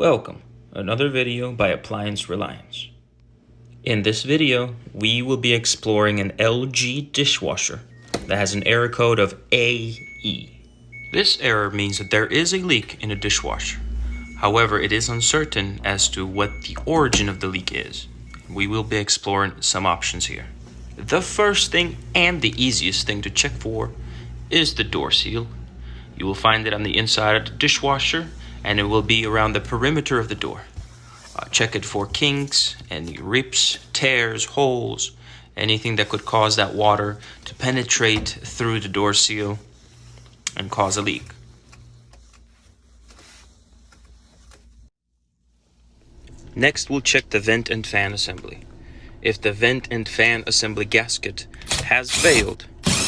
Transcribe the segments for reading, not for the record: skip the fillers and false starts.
Welcome, another video by Appliance Reliance. In this video, we will be exploring an LG dishwasher that has an error code of AE. This error means that there is a leak in a dishwasher. However, it is uncertain as to what the origin of the leak is. We will be exploring some options here. The first thing and the easiest thing to check for is the door seal. You will find it on the inside of the dishwasher, and it will be around the perimeter of the door. Check it for kinks, any rips, tears, holes, anything that could cause that water to penetrate through the door seal and cause a leak. Next, we'll check the vent and fan assembly. If the vent and fan assembly gasket has failed,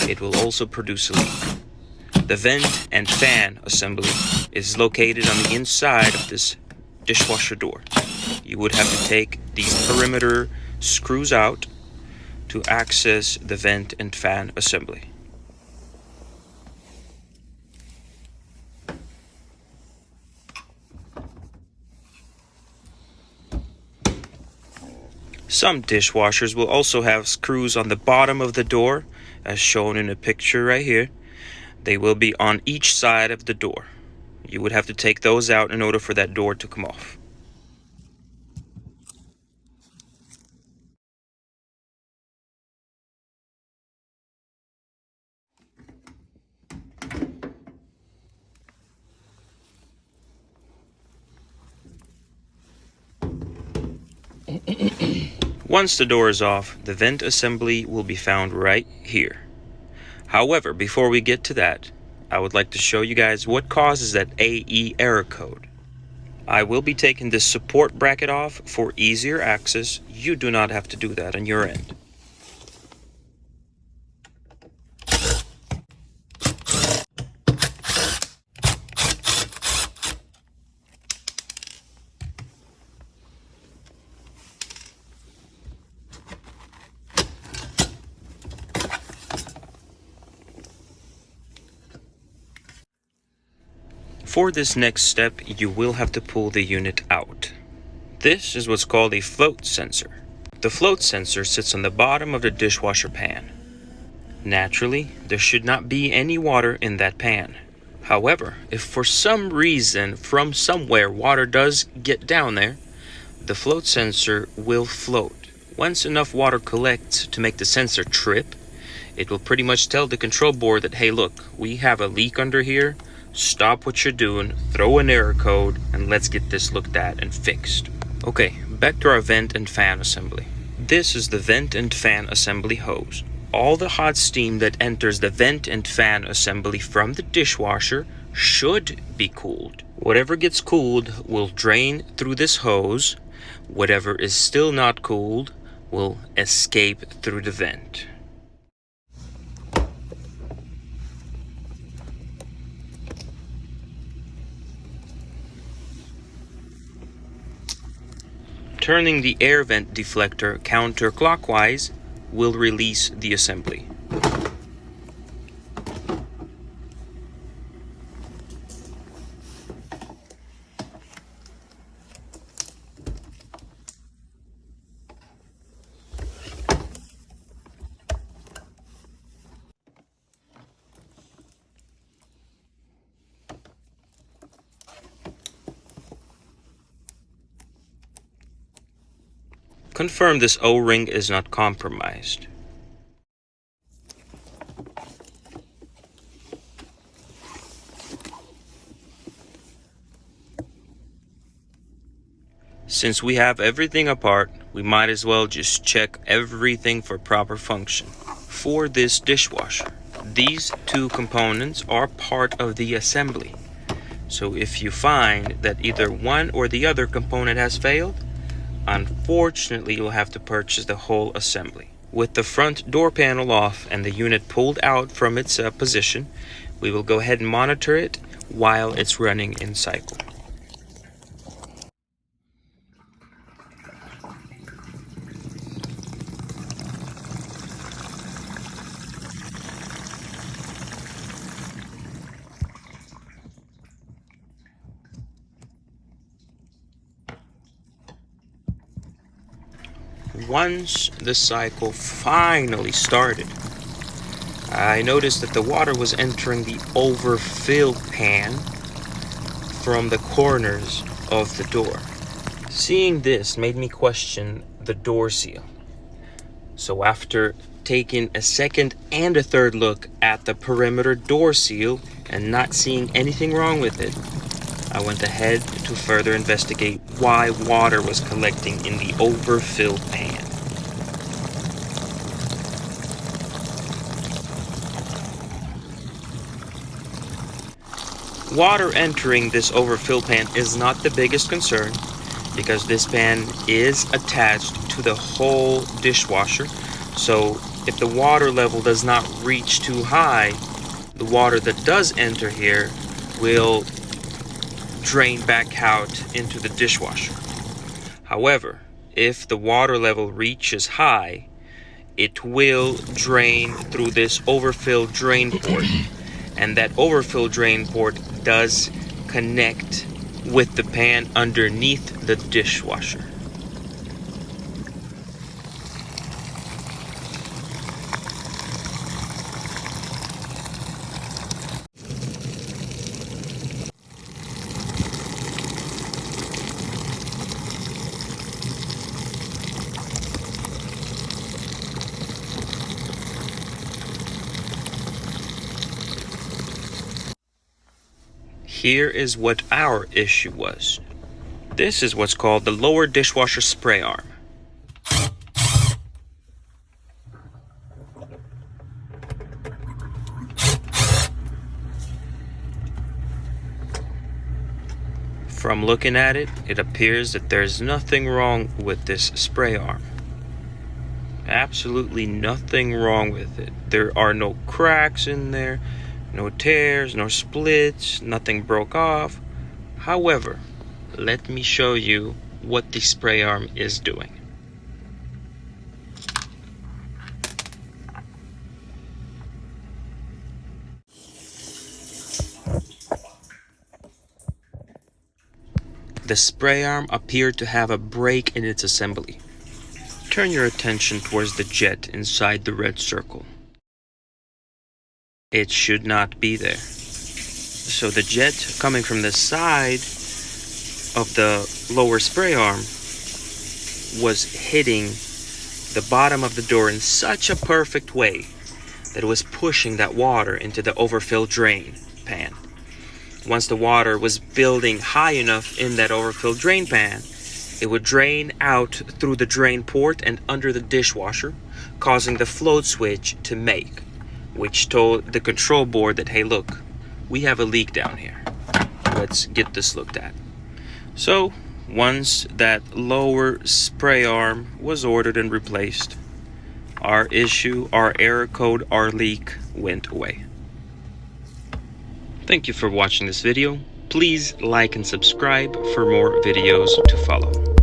it will also produce a leak. The vent and fan assembly is located on the inside of this dishwasher door. You would have to take these perimeter screws out to access the vent and fan assembly. Some dishwashers will also have screws on the bottom of the door, as shown in a picture right here. They will be on each side of the door. You would have to take those out in order for that door to come off. Once the door is off, the vent assembly will be found right here. However, before we get to that, I would like to show you guys what causes that AE error code. I will be taking this support bracket off for easier access. You do not have to do that on your end. For this next step, you will have to pull the unit out. This is what's called a float sensor. The float sensor sits on the bottom of the dishwasher pan. Naturally, there should not be any water in that pan. However, if for some reason from somewhere water does get down there, the float sensor will float. Once enough water collects to make the sensor trip, it will pretty much tell the control board that, hey look, we have a leak under here. Stop what you're doing, throw an error code, and let's get this looked at and fixed. Okay, back to our vent and fan assembly. This is the vent and fan assembly hose. All the hot steam that enters the vent and fan assembly from the dishwasher should be cooled. Whatever gets cooled will drain through this hose. Whatever is still not cooled will escape through the vent. Turning the air vent deflector counterclockwise will release the assembly. Confirm this O-ring is not compromised. Since we have everything apart, we might as well just check everything for proper function. For this dishwasher, these two components are part of the assembly. So if you find that either one or the other component has failed, unfortunately, you'll have to purchase the whole assembly. With the front door panel off and the unit pulled out from its position, we will go ahead and monitor it while it's running in cycle. once the cycle finally started, I noticed that the water was entering the overfill pan from the corners of the door. Seeing this made me question the door seal. So after taking a second and a third look at the perimeter door seal and not seeing anything wrong with it, I went ahead to further investigate why water was collecting in the overfill pan. Water entering this overfill pan is not the biggest concern because this pan is attached to the whole dishwasher. So if the water level does not reach too high, the water that does enter here will drain back out into the dishwasher. However, if the water level reaches high, it will drain through this overfill drain port. And that overfill drain port does connect with the pan underneath the dishwasher. Here is what our issue was. This is what's called the lower dishwasher spray arm. From looking at it, it appears that there's nothing wrong with this spray arm. Absolutely nothing wrong with it. There are no cracks in there. No tears, no splits, nothing broke off. However, let me show you what the spray arm is doing. The spray arm appeared to have a break in its assembly. Turn your attention towards the jet inside the red circle. It should not be there. So the jet coming from the side of the lower spray arm was hitting the bottom of the door in such a perfect way that it was pushing that water into the overfill drain pan. Once the water was building high enough in that overfill drain pan, it would drain out through the drain port and under the dishwasher, causing the float switch to make, which told the control board that, hey, look, we have a leak down here. Let's get this looked at. So once that lower spray arm was ordered and replaced, our issue, our error code, our leak went away. Thank you for watching this video. Please like and subscribe for more videos to follow.